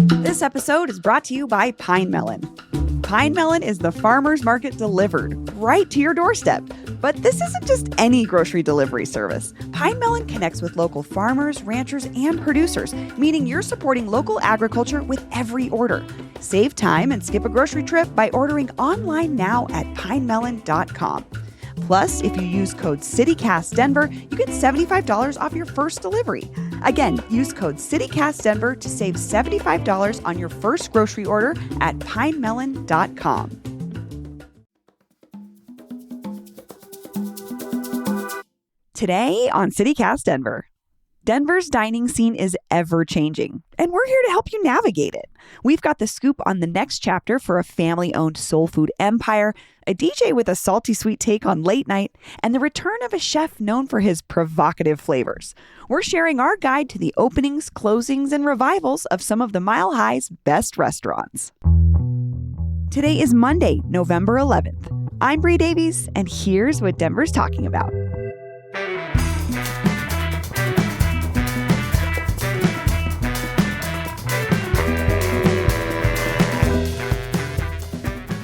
This episode is brought to you by Pine Melon. Pine Melon is the farmer's market delivered right to your doorstep. But this isn't just any grocery delivery service. Pine Melon connects with local farmers, ranchers, and producers, meaning you're supporting local agriculture with every order. Save time and skip a grocery trip by ordering online now at pinemelon.com. Plus, if you use code CityCastDenver, you get $75 off your first delivery. Again, use code CityCastDenver to save $75 on your first grocery order at pinemelon.com. Today on CityCast Denver, Denver's dining scene is ever-changing, and we're here to help you navigate it. We've got the scoop on the next chapter for a family-owned soul food empire, a DJ with a salty sweet take on late night, and the return of a chef known for his provocative flavors. We're sharing our guide to the openings, closings, and revivals of some of the Mile High's best restaurants. Today is Monday, November 11th. I'm Bree Davies, and here's what Denver's talking about.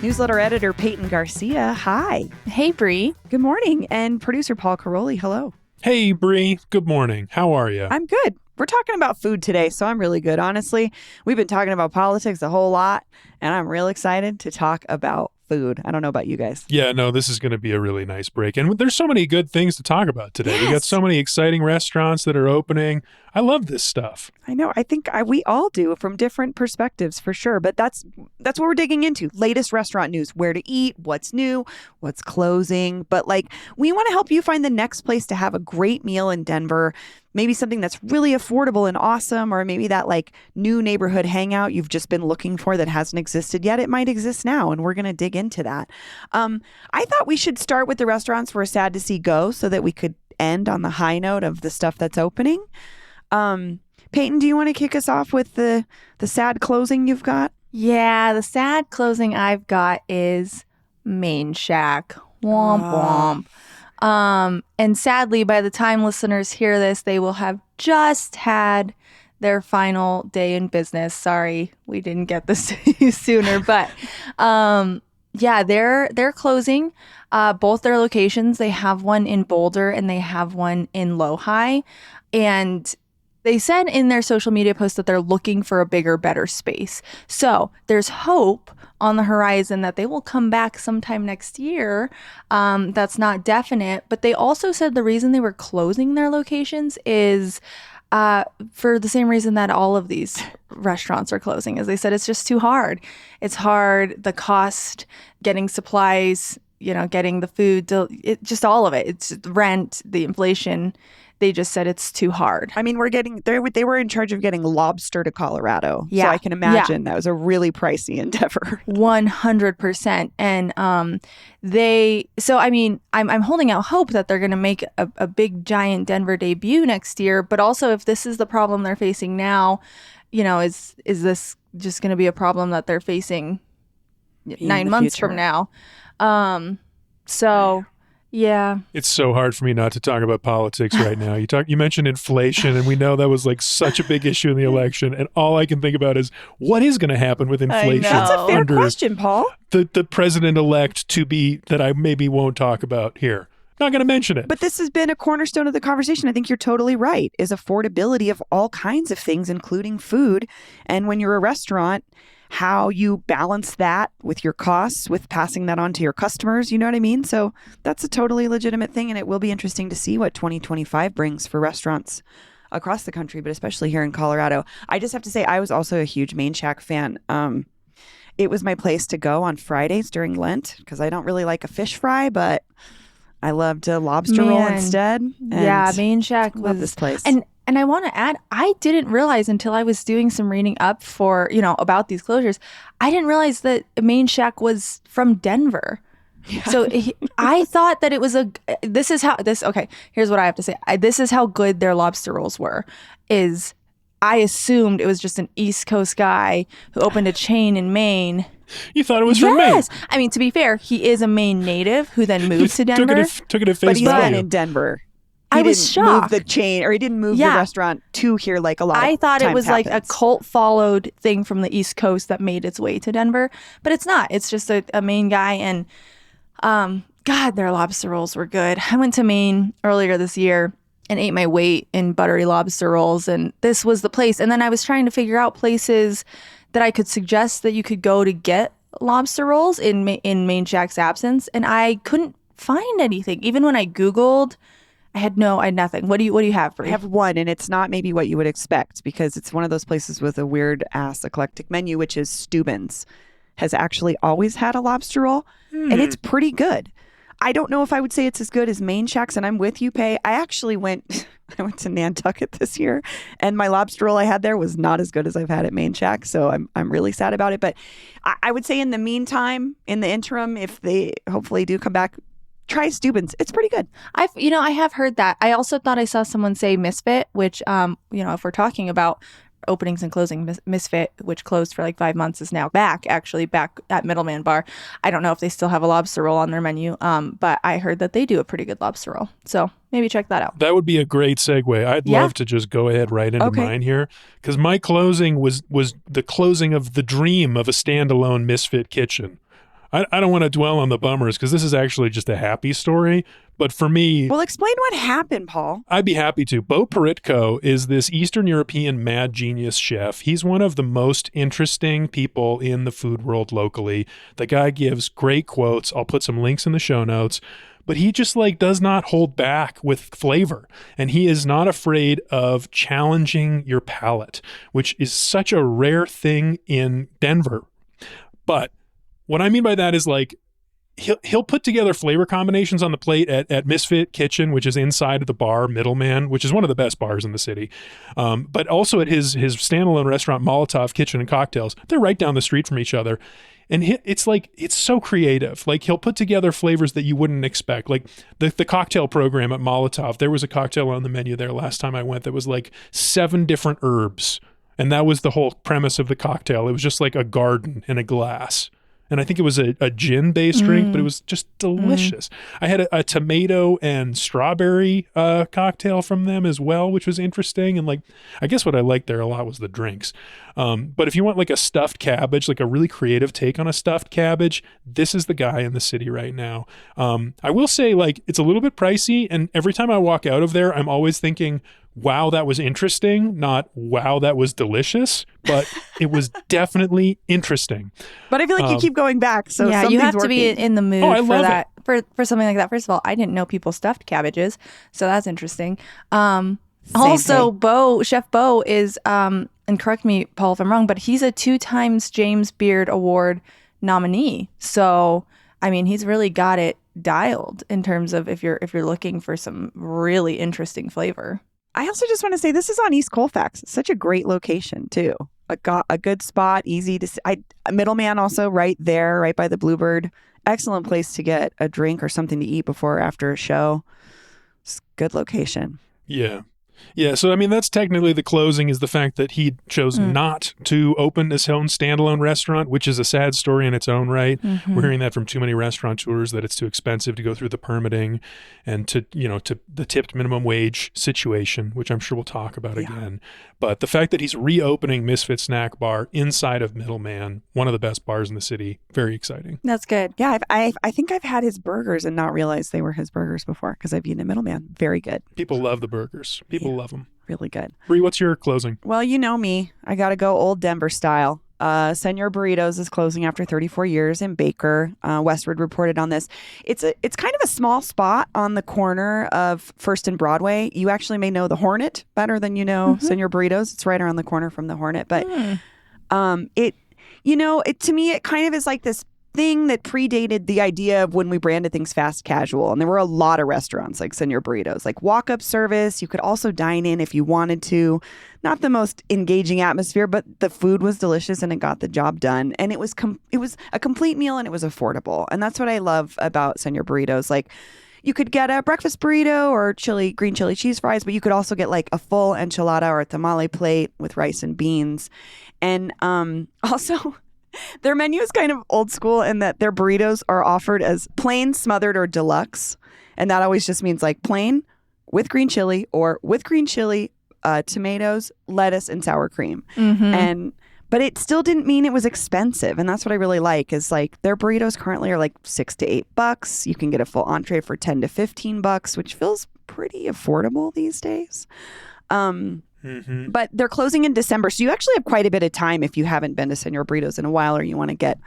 Newsletter editor Peyton Garcia, hi. Hey, Bree. Good morning. And producer Paul Caroli, hello. Hey, Bree. Good morning. How are you? I'm good. We're talking about food today, so I'm really good, honestly. We've been talking about politics a whole lot, and I'm real excited to talk about food. I don't know about you guys. Yeah, no, this is going to be a really nice break. And there's so many good things to talk about today. Yes. We got so many exciting restaurants that are opening. I love this stuff. I know. I think we all do from different perspectives for sure. But that's what we're digging into. Latest restaurant news, where to eat, what's new, what's closing. But we want to help you find the next place to have a great meal in Denver. Maybe something that's really affordable and awesome, or maybe that new neighborhood hangout you've just been looking for that hasn't existed yet. It might exist now, and we're going to dig into that. I thought we should start with the restaurants we're sad to see go so that we could end on the high note of the stuff that's opening. Peyton, do you want to kick us off with the sad closing you've got? Yeah, the sad closing I've got is Main Shack. Womp womp. And sadly, by the time listeners hear this, they will have just had their final day in business. Sorry, we didn't get this to you sooner, but yeah, they're closing both their locations. They have one in Boulder and they have one in Lodi. And they said in their social media post that they're looking for a bigger, better space. So there's hope on the horizon that they will come back sometime next year. That's not definite. But they also said the reason they were closing their locations is for the same reason that all of these restaurants are closing. As they said, it's just too hard. It's hard, the cost, getting supplies, getting the food, just all of it. It's rent, the inflation. They just said it's too hard. I mean, they were in charge of getting lobster to Colorado. Yeah. So I can imagine that was a really pricey endeavor. 100%. And I'm holding out hope that they're going to make a big, giant Denver debut next year. But also, if this is the problem they're facing now, is this just going to be a problem that they're facing 9 months from now? Yeah. It's so hard for me not to talk about politics right now. You mentioned inflation, and we know that was such a big issue in the election. And all I can think about is what is going to happen with inflation. That's a fair question, Paul. The president-elect to be that I maybe won't talk about here. Not going to mention it. But this has been a cornerstone of the conversation. I think you're totally right. Is affordability of all kinds of things, including food. And when you're a restaurant, how you balance that with your costs, with passing that on to your customers, you know what I mean? So that's a totally legitimate thing, and it will be interesting to see what 2025 brings for restaurants across the country, but especially here in Colorado. I just have to say, I was also a huge Main Shack fan. It was my place to go on Fridays during Lent, because I don't really like a fish fry, but I loved a lobster roll instead. Yeah, Main Shack was this place. And I want to add, I didn't realize until I was doing some reading up for, about these closures, I didn't realize that Main Shack was from Denver. Yeah. So I thought that it was here's what I have to say. This is how good their lobster rolls were, I assumed it was just an East Coast guy who opened a chain in Maine. You thought it was from Maine? Yes. I mean, to be fair, he is a Maine native who then moved to Denver. Took it at face value. But he's been in Denver I was didn't shocked. move the chain, or he didn't move the Yeah. restaurant to here like a lot I of thought it times was like a happens. cult followed thing from the East Coast that made its way to Denver, but it's not. It's just a Maine guy, and God, their lobster rolls were good. I went to Maine earlier this year and ate my weight in buttery lobster rolls, and this was the place. And then I was trying to figure out places that I could suggest that you could go to get lobster rolls in Maine Shack's absence, and I couldn't find anything. Even when I Googled, I had nothing. What do you have, Brie? I have one, and it's not maybe what you would expect, because it's one of those places with a weird ass eclectic menu, which is Steuben's. Has actually always had a lobster roll, and it's pretty good. I don't know if I would say it's as good as Maine Shack's, and I'm with you, Pay. I went to Nantucket this year, and my lobster roll I had there was not as good as I've had at Maine Shack, so I'm really sad about it. But I would say in the meantime, in the interim, if they hopefully do come back, try Steuben's. It's pretty good. I have heard that. I also thought I saw someone say Misfit, which if we're talking about openings and closing, Misfit, which closed for like 5 months, is now back at Middleman Bar. I don't know if they still have a lobster roll on their menu, but I heard that they do a pretty good lobster roll. So maybe check that out. That would be a great segue. I'd love to just go ahead right into mine here, because my closing was the closing of the dream of a standalone Misfit kitchen. I don't want to dwell on the bummers, because this is actually just a happy story. But for me... Well, explain what happened, Paul. I'd be happy to. Bo Peritko is this Eastern European mad genius chef. He's one of the most interesting people in the food world locally. The guy gives great quotes. I'll put some links in the show notes. But he just does not hold back with flavor. And he is not afraid of challenging your palate, which is such a rare thing in Denver. But what I mean by that is he'll put together flavor combinations on the plate at Misfit Kitchen, which is inside of the bar Middleman, which is one of the best bars in the city. But also at his standalone restaurant, Molotov Kitchen and Cocktails. They're right down the street from each other. And it's so creative. He'll put together flavors that you wouldn't expect. Like the cocktail program at Molotov, there was a cocktail on the menu there last time I went that was 7 different herbs. And that was the whole premise of the cocktail. It was just like a garden in a glass. And I think it was a gin-based drink, but it was just delicious. I had a tomato and strawberry cocktail from them as well, which was interesting. And I guess what I liked there a lot was the drinks. But if you want a stuffed cabbage, a really creative take on a stuffed cabbage, this is the guy in the city right now. I will say it's a little bit pricey. And every time I walk out of there, I'm always thinking, wow, that was interesting, not wow, that was delicious, but it was definitely interesting. But I feel like you keep going back, so yeah, you have to be in the mood for that. For something like that. First of all, I didn't know people stuffed cabbages, so that's interesting. Also, Chef Bo is, and correct me, Paul, if I'm wrong, but he's a 2 times James Beard Award nominee. So, I mean, he's really got it dialed in terms of if you're looking for some really interesting flavor. I also just want to say this is on East Colfax. It's such a great location too. A good spot, easy to see. Middleman also right there, right by the Bluebird. Excellent place to get a drink or something to eat before or after a show. It's a good location. Yeah. Yeah, so I mean, that's technically the closing, is the fact that he chose not to open his own standalone restaurant, which is a sad story in its own right. We're hearing that from too many restaurateurs, that it's too expensive to go through the permitting and to the tipped minimum wage situation, which I'm sure we'll talk about again. But the fact that he's reopening Misfit Snack Bar inside of Middleman, one of the best bars in the city, very exciting. That's good. Yeah, I think I've had his burgers and not realized they were his burgers before, because I've eaten at Middleman. Very good. People love the burgers. People love them. Really good. Bree, what's your closing? Well, you know me. I got to go old Denver style. Senor Burritos is closing after 34 years in Baker. Westward reported on this. It's kind of a small spot on the corner of First and Broadway. You actually may know the Hornet better than you know Senor Burritos. It's right around the corner from the Hornet. But to me, it kind of is like this thing that predated the idea of when we branded things fast casual. And there were a lot of restaurants like Senor Burritos, like walk-up service. You could also dine in if you wanted to. Not the most engaging atmosphere, but the food was delicious and it got the job done. And it was a complete meal and it was affordable. And that's what I love about Senor Burritos. You could get a breakfast burrito or green chili cheese fries, but you could also get a full enchilada or a tamale plate with rice and beans. And also... their menu is kind of old school in that their burritos are offered as plain, smothered, or deluxe. And that always just means plain with green chili or with green chili, tomatoes, lettuce, and sour cream. But it still didn't mean it was expensive. And that's what I really like is like their burritos currently are like $6 to $8. You can get a full entree for $10 to $15, which feels pretty affordable these days. But they're closing in December. So you actually have quite a bit of time if you haven't been to Senor Burritos in a while or you want to get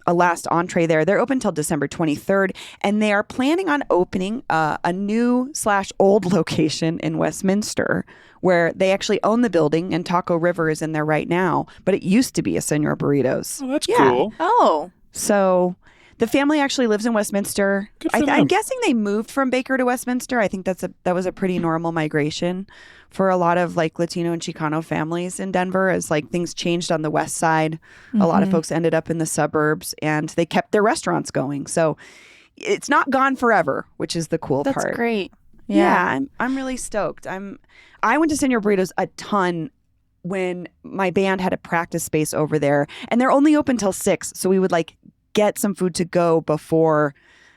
a last entree there. They're open till December 23rd. And they are planning on opening a new / old location in Westminster where they actually own the building and Taco River is in there right now. But it used to be a Senor Burritos. Oh, that's cool. Oh. So the family actually lives in Westminster. Good for them. I'm guessing they moved from Baker to Westminster. I think that was a pretty normal migration for a lot of like Latino and Chicano families in Denver as like things changed on the west side. A lot of folks ended up in the suburbs and they kept their restaurants going. So it's not gone forever, which is the cool part. That's great. Yeah, I'm really stoked. I went to Senor Burritos a ton when my band had a practice space over there, and they're only open till 6, so we would like get some food to go before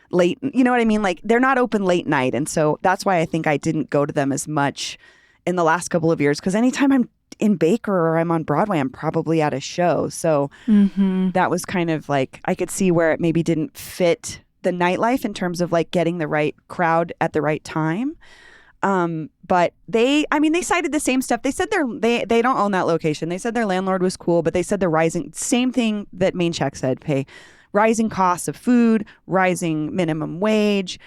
late. You know what I mean? Like they're not open late night, and so that's why I think I didn't go to them as much in the last couple of years. Because anytime I'm in Baker or I'm on Broadway, I'm probably at a show. So that was kind of like I could see where it maybe didn't fit the nightlife in terms of like getting the right crowd at the right time. But they cited the same stuff. They said they don't own that location. They said their landlord was cool, but they said the same thing that Main Shack said, rising costs of food, rising minimum wage.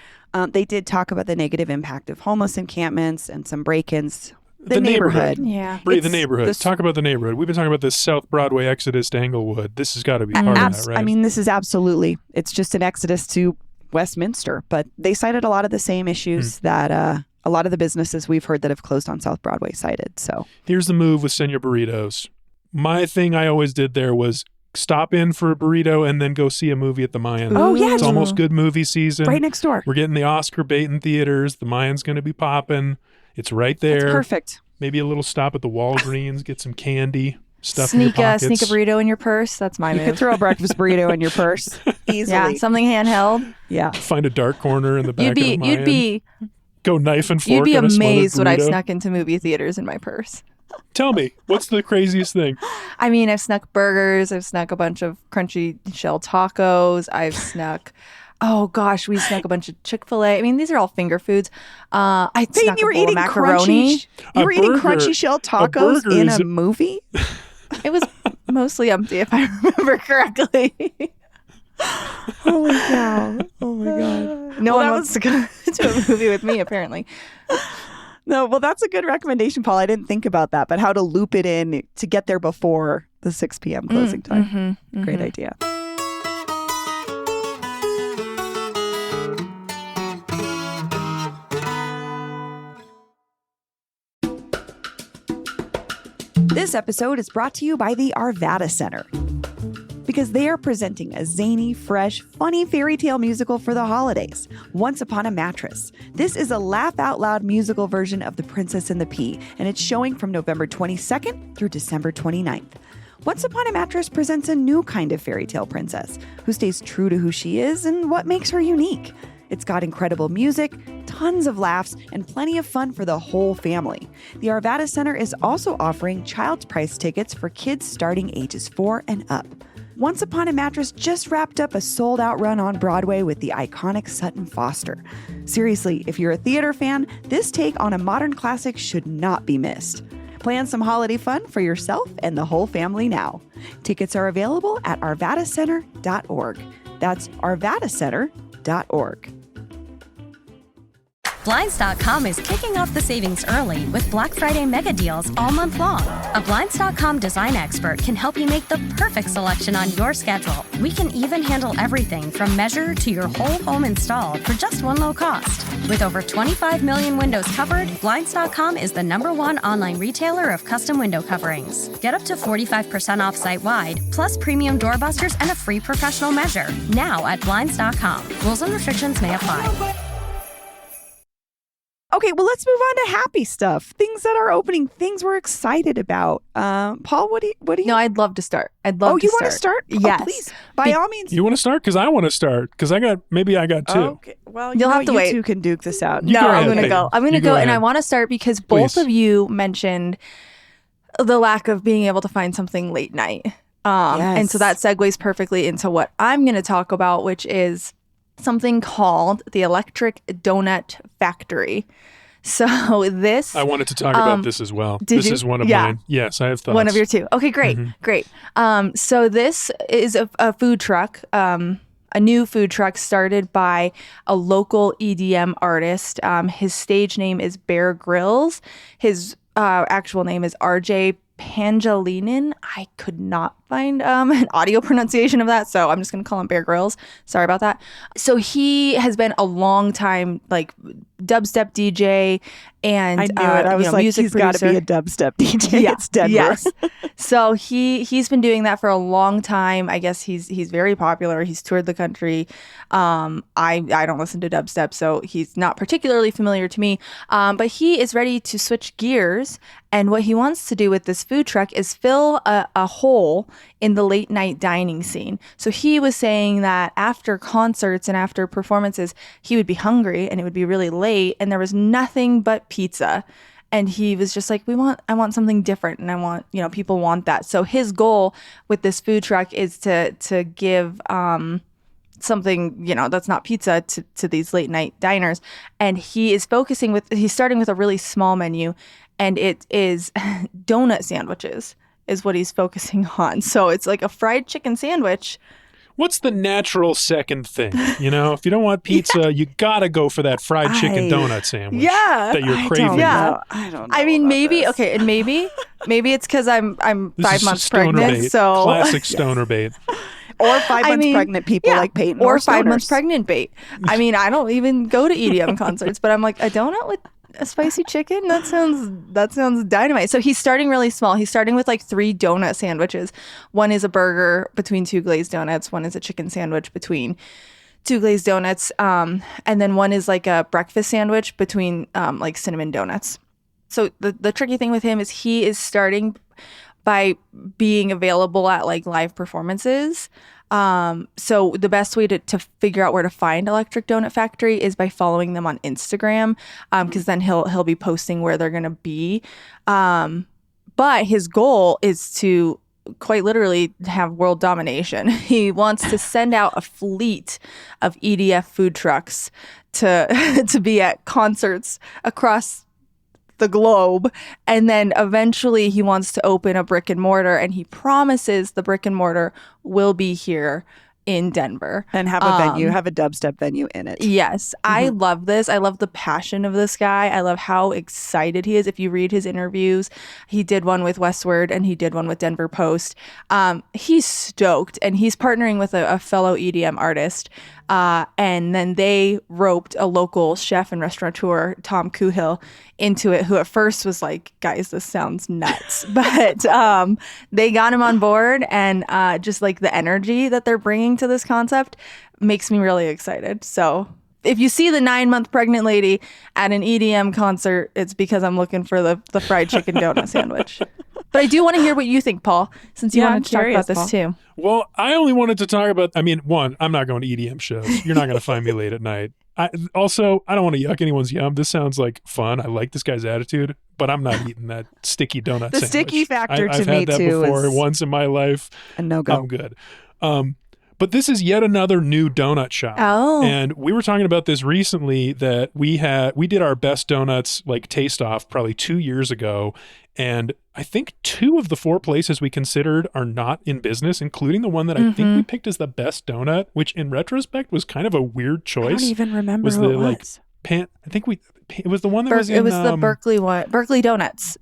They did talk about the negative impact of homeless encampments and some break-ins. The neighborhood. Yeah. Bree, the neighborhood. Talk about the neighborhood. We've been talking about this South Broadway exodus to Englewood. This has got to be part of that, right? I mean, this is absolutely. It's just an exodus to Westminster, but they cited a lot of the same issues that a lot of the businesses we've heard that have closed on South Broadway cited. So here's the move with Senor Burritos. My thing I always did there was stop in for a burrito and then go see a movie at the Mayan. Oh, yeah. It's almost good movie season. Right next door. We're getting the Oscar bait in theaters. The Mayan's going to be popping. It's right there. That's perfect. Maybe a little stop at the Walgreens, get some candy, stuff in your Sneak a pockets. burrito in your purse. That's my You move. could throw a breakfast burrito in your purse easily. Yeah, something handheld. Yeah. Find a dark corner in the back of the Mayan. Go knife and fork. You'd be on a smothered amazed what I've burrito. snuck into movie theaters in my purse. Tell me, what's the craziest thing? I mean, I've snuck burgers. I've snuck a bunch of crunchy shell tacos. I've snuck, we snuck a bunch of Chick-fil-A. I mean, these are all finger foods. I snuck you were a bowl of eating macaroni. You were eating crunchy shell tacos in a movie? It was mostly empty, if I remember correctly. Holy cow. Oh my God. No one wants to go to a movie with me, apparently. No, well, that's a good recommendation, Paul. I didn't think about that, but how to loop it in to get there before the 6 p.m. closing time. Great idea. This episode is brought to you by the Arvada Center, because they are presenting a zany, fresh, funny fairy tale musical for the holidays, Once Upon a Mattress. This is a laugh-out-loud musical version of The Princess and the Pea, and it's showing from November 22nd through December 29th. Once Upon a Mattress presents a new kind of fairy tale princess who stays true to who she is and what makes her unique. It's got incredible music, tons of laughs, and plenty of fun for the whole family. The Arvada Center is also offering child's price tickets for kids starting ages 4 and up. Once Upon a Mattress just wrapped up a sold-out run on Broadway with the iconic Sutton Foster. Seriously, if you're a theater fan, this take on a modern classic should not be missed. Plan some holiday fun for yourself and the whole family now. Tickets are available at arvadacenter.org. That's arvadacenter.org. Blinds.com is kicking off the savings early with Black Friday mega deals all month long. A Blinds.com design expert can help you make the perfect selection on your schedule. We can even handle everything from measure to your whole home installed for just one low cost. With over 25 million windows covered, Blinds.com is the #1 online retailer of custom window coverings. Get up to 45% off site-wide, plus premium doorbusters and a free professional measure. Now at Blinds.com. Rules and restrictions may apply. Okay, well, let's move on to happy stuff. Things that are opening, things we're excited about. Paul, what do you? No, I'd love to start. I'd love to you start. want to start? Yes. Oh, please, by all means. You want to start? Because I want to start. Because I got two. Okay. Well, You'll have to you wait. two can duke this out. You No, go I'm ahead, going to Peyton. go. I'm going to You go go, and ahead. I want to start because both Please. of you mentioned the lack of being able to find something late night. And so that segues perfectly into what I'm going to talk about, which is something called the Electric Donut Factory. So this... I wanted to talk about this as well. did This you? is one of Yeah. mine. Yes, I have thoughts. One of your two. Okay, great, great. So this is a food truck, a new food truck started by a local EDM artist. His stage name is Bear Grylls. His actual name is RJ Pangelinin. I could not find an audio pronunciation of that, so I'm just going to call him Bear Grylls. Sorry about that. So he has been a long time like dubstep DJ and I knew it. I was like, music he's got to producer. be a dubstep DJ. Yeah, It's Denver. Yes. So he's been doing that for a long time. I guess he's very popular. He's toured the country. I don't listen to dubstep, so he's not particularly familiar to me. But he is ready to switch gears, and what he wants to do with this food truck is fill a hole in the late night dining scene. So he was saying that after concerts and after performances, he would be hungry and it would be really late, and there was nothing but pizza. And he was just like, I want something different, and I want, people want that. So his goal with this food truck is to give something, that's not pizza to these late night diners. And he's starting with a really small menu, and it is donut sandwiches is what he's focusing on. So it's like a fried chicken sandwich. What's the natural second thing? If you don't want pizza, you gotta go for that fried chicken donut sandwich. Yeah. that you're I craving. don't Yeah. know. I don't know. I mean, about maybe this. okay, and maybe it's because I'm This 5 is months stoner pregnant, bait. so Classic stoner bait. Or 5 months pregnant people like Peyton, or 5 months stoners. pregnant bait. I mean, I don't even go to EDM concerts, but I'm like, a donut with a spicy chicken? That sounds dynamite. So he's starting really small. He's starting with like 3 donut sandwiches. One is a burger between 2 glazed donuts. One is a chicken sandwich between 2 glazed donuts. And then one is like a breakfast sandwich between like cinnamon donuts. So the tricky thing with him is he is starting by being available at like live performances. So the best way to figure out where to find Electric Donut Factory is by following them on Instagram, because then he'll be posting where they're gonna be. But his goal is to quite literally have world domination. He wants to send out a fleet of EDF food trucks to be at concerts across the globe, and then eventually he wants to open a brick and mortar, and he promises the brick and mortar will be here in Denver And have a venue, have a dubstep venue in it. Yes, I love this. I love the passion of this guy. I love how excited he is. If you read his interviews, he did one with Westward and he did one with Denver Post. He's stoked, and he's partnering with a fellow EDM artist. And then they roped a local chef and restaurateur, Tom Kuhill, into it, who at first was like, guys, this sounds nuts. But they got him on board, and just like the energy that they're bringing to this concept makes me really excited. So if you see the 9-month pregnant lady at an EDM concert, it's because I'm looking for the fried chicken donut sandwich. But I do want to hear what you think, Paul, since you Yeah, wanted I'm to talk curious, about this Paul. too. Well, I only wanted to talk about, one, I'm not going to EDM shows. You're not going to find me late at night. I don't want to yuck anyone's yum. This sounds like fun. I like this guy's attitude, but I'm not eating that sticky donut The sandwich. sticky factor I've to me had that too before is once in my life. a no-go. I'm good. But this is yet another new donut shop. Oh. And we were talking about this recently, that we did our best donuts like taste off probably 2 years ago. And I think 2 of the 4 places we considered are not in business, including the one that I think we picked as the best donut, which in retrospect was kind of a weird I choice. don't even remember Was who the, it like, was. It was the one that was in, It was the Berkeley one, Berkeley Donuts.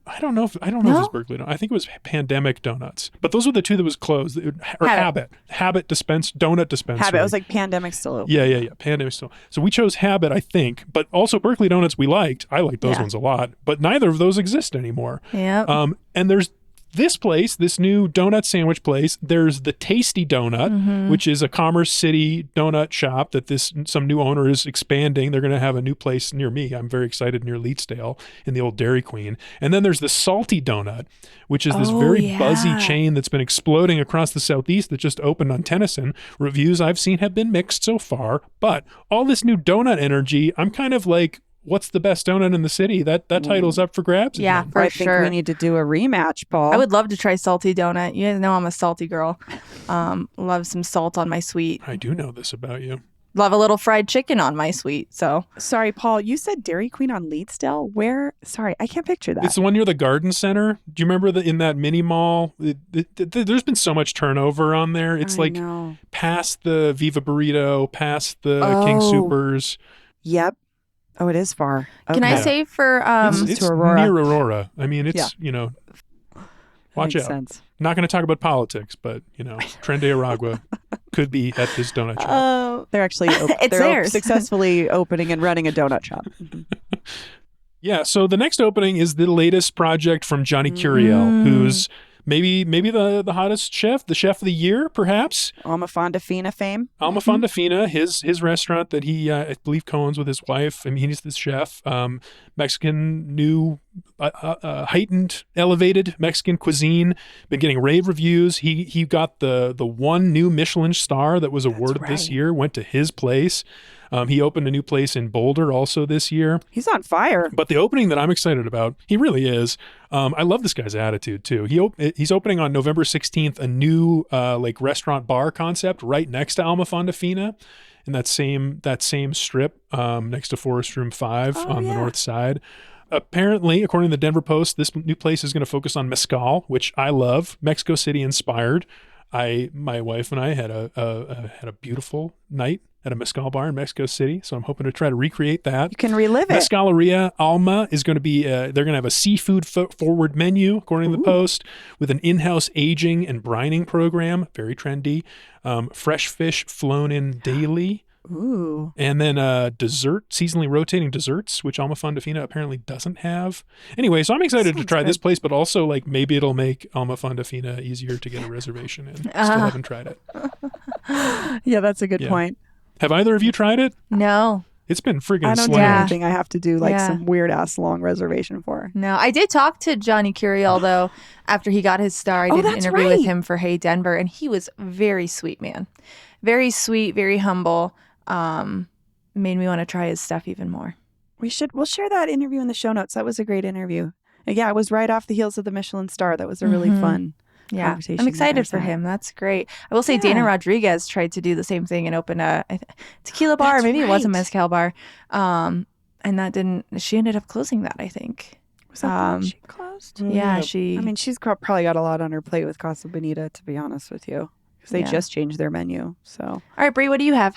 I don't know if it was Berkeley. I think it was Pandemic Donuts. But those were the 2 that was closed. Or Habit donut dispensary. Habit. I was like, pandemic's still open. Yeah. Pandemic still. So we chose Habit, I think, but also Berkeley Donuts we liked. I liked those Yeah. ones a lot, but neither of those exist anymore. Yeah. And there's this place, this new donut sandwich place, there's the Tasty Donut, which is a Commerce City donut shop that some new owner is expanding. They're going to have a new place near me. I'm very excited, near Leetsdale in the old Dairy Queen. And then there's the Salty Donut, which is this very buzzy chain that's been exploding across the Southeast that just opened on Tennyson. Reviews I've seen have been mixed so far, but all this new donut energy, I'm kind of like, what's the best donut in the city? That title's up for grabs. Yeah, again. for I sure. think we need to do a rematch, Paul. I would love to try salty donut. You guys know I'm a salty girl. Love some salt on my sweet. I do know this about you. Love a little fried chicken on my sweet. So Sorry, Paul, you said Dairy Queen on Leetsdale? Where? Sorry, I can't picture that. It's the one near the Garden Center. Do you remember in that mini mall? There's been so much turnover on there. It's I know. past the Viva Burrito, past the King Oh. Supers. Yep. Oh, it is far. can I Yeah. say for It's to Aurora. near Aurora. I mean, it's, watch Makes out. sense. Not going to talk about politics, but, Tren de Aragua could be at this donut shop. They're actually It's they're theirs. successfully opening and running a donut shop. Yeah, so the next opening is the latest project from Johnny Curiel, who's maybe the hottest chef, the chef of the year, perhaps. Alma Fondafina fame. Alma Fondafina, his restaurant that he, I believe, co-owns with his wife. I mean, he's this chef. Mexican, new, heightened, elevated Mexican cuisine. Been getting rave reviews. He got the one new Michelin star that was awarded this right. year. Went to his place. He opened a new place in Boulder also this year. He's on fire. But the opening that I'm excited about, he really is. I love this guy's attitude too. He's opening on November 16th a new restaurant bar concept right next to Alma Fondafina, in that same strip next to Forest Room 5 on the north side. Apparently, according to the Denver Post, this new place is going to focus on mezcal, which I love, Mexico City inspired. My wife and I had a beautiful night at a mezcal bar in Mexico City, so I'm hoping to try to recreate that. You can relive it. Mezcaleria Alma is going to be, they're going to have a seafood forward menu, according to the Post, with an in-house aging and brining program, very trendy. Fresh fish flown in daily. Ooh. And then dessert, seasonally rotating desserts, which Alma Fondafina apparently doesn't have. Anyway, so I'm excited to try this place, but also maybe it'll make Alma Fondafina easier to get a reservation in. Still haven't tried it. Yeah, that's a good Yeah. point. Have either of you tried it? no. It's been friggin' I don't do slammed. anything I have to do Yeah. some weird ass long reservation for. No, I did talk to Johnny Curiel though after he got his star. I did an that's interview right. with him for Hey Denver, and he was very sweet, man. Very sweet, very humble. Made me want to try his stuff even more. We'll share that interview in the show notes. That was a great interview. Yeah, it was right off the heels of the Michelin star. That was a really fun Yeah, conversation. I'm you excited guys for had. him. That's great. I will say Yeah. Dana Rodriguez tried to do the same thing and open a tequila bar. That's Maybe it was a right. mezcal bar. And that didn't, she ended up closing that, I think. Was that the one she closed? Yeah, she. I mean, she's probably got a lot on her plate with Casa Bonita, to be honest with you, because they Yeah. just changed their menu. So, All right, Brie, what do you have?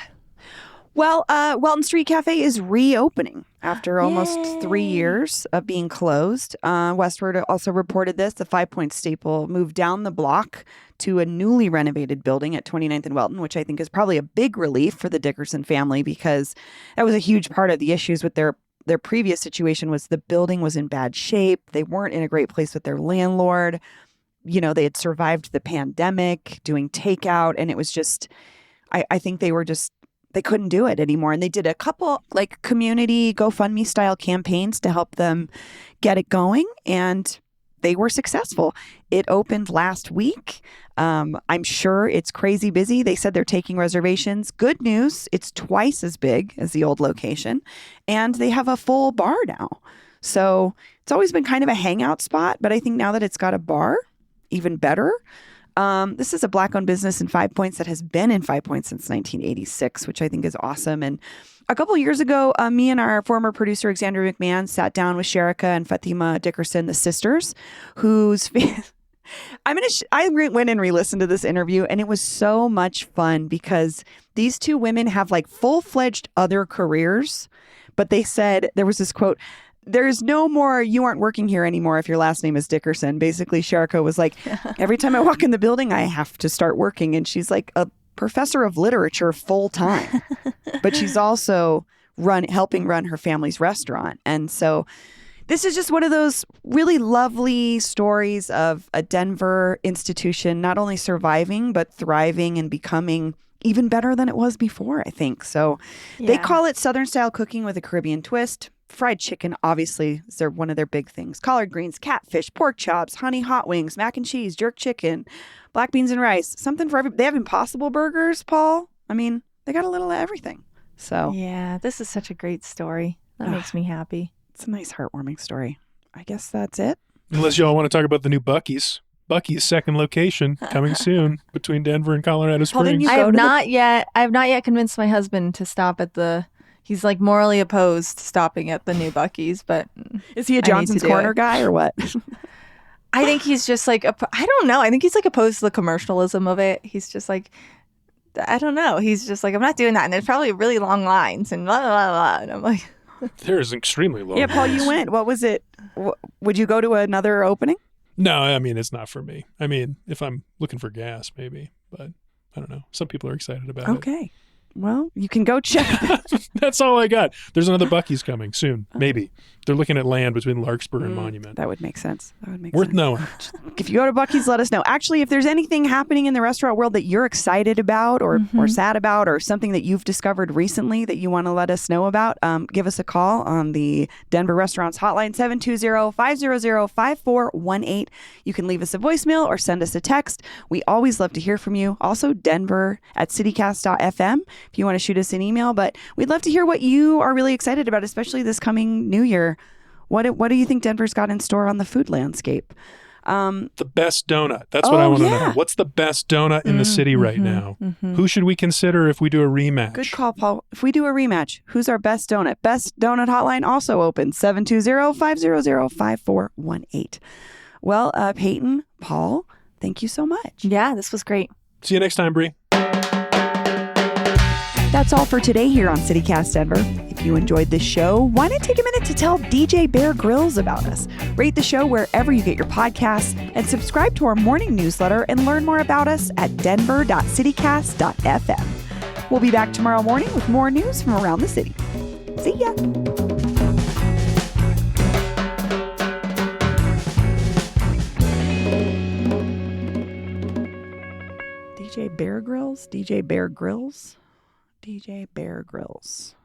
well, Welton Street Cafe is reopening after almost 3 Yay. years of being closed. Westward also reported this. The 5 Point staple moved down the block to a newly renovated building at 29th and Welton, which I think is probably a big relief for the Dickerson family, because that was a huge part of the issues with their previous situation. Was the building was in bad shape. They weren't in a great place with their landlord. They had survived the pandemic doing takeout, and it was just, I think they couldn't do it anymore. And they did a couple community GoFundMe style campaigns to help them get it going, and they were successful. It opened last week. I'm sure it's crazy busy. They said they're taking reservations. Good news, it's twice as big as the old location, and they have a full bar now. So it's always been kind of a hangout spot, but I think now that it's got a bar, even better. This is a Black-owned business in 5 Points that has been in 5 Points since 1986, which I think is awesome. And a couple of years ago, me and our former producer, Xander McMahon, sat down with Sherika and Fatima Dickerson, the sisters, whose... I went and re-listened to this interview, and it was so much fun because these two women have full-fledged other careers, but they said, there was this quote, "There's no more, you aren't working here anymore if your last name is Dickerson." Basically, Sherika was like, every time I walk in the building, I have to start working. And she's like a professor of literature full time, but she's also helping run her family's restaurant. And so This is just one of those really lovely stories of a Denver institution not only surviving, but thriving and becoming even better than it was before, I think. So they call it Southern style cooking with a Caribbean twist. Fried chicken, obviously, is one of their big things. Collard greens, catfish, pork chops, honey hot wings, mac and cheese, jerk chicken, black beans and rice. Something for everybody. They have Impossible burgers, Paul. I mean, they got a little of everything. So yeah, this is such a great story. That makes me happy. it's a nice, heartwarming story. I guess that's it. Unless y'all want to talk about the new Buc-ee's. Buc-ee's second location coming soon between Denver and Colorado Paul, didn't Springs. you I go have to the- not yet convinced my husband to stop at the. He's like morally opposed to stopping at the new Buc-ee's, but Is he a I need to Johnson's do Corner it. guy or what? I think he's just like I don't know. I think he's like opposed to the commercialism of it. He's just like I don't know. He's just like I'm not doing that, and there's probably really long lines and blah blah blah. And I'm like, There's extremely low. Yeah, Paul, you went. What was it? Would you go to another opening? No, I mean, it's not for me. I mean, if I'm looking for gas, maybe, but I don't know. Some people are excited about it. Okay. Well, you can go check. That's all I got. There's another Buc-ee's coming soon. Maybe. They're looking at land between Larkspur and Monument. That would make sense. Worth knowing. If you go to Buc-ee's, let us know. Actually, if there's anything happening in the restaurant world that you're excited about or sad about or something that you've discovered recently that you want to let us know about, give us a call on the Denver Restaurants Hotline, 720-500-5418. You can leave us a voicemail or send us a text. We always love to hear from you. Also, denver@citycast.fm if you want to shoot us an email. But we'd love to hear what you are really excited about, especially this coming new year. What do you think Denver's got in store on the food landscape? The best donut. That's what I want to know. What's the best donut in the city right now? Who should we consider if we do a rematch? Good call, Paul. If we do a rematch, who's our best donut? Best donut hotline also open, 720-500-5418. Well, Peyton, Paul, thank you so much. yeah, this was great. See you next time, Bree. That's all for today here on CityCast Denver. If you enjoyed this show, why not take a minute to tell DJ Bear Grylls about us? Rate the show wherever you get your podcasts and subscribe to our morning newsletter and learn more about us at denver.citycast.fm. We'll be back tomorrow morning with more news from around the city. See ya. DJ Bear Grylls? DJ Bear Grylls? DJ Bear Grylls.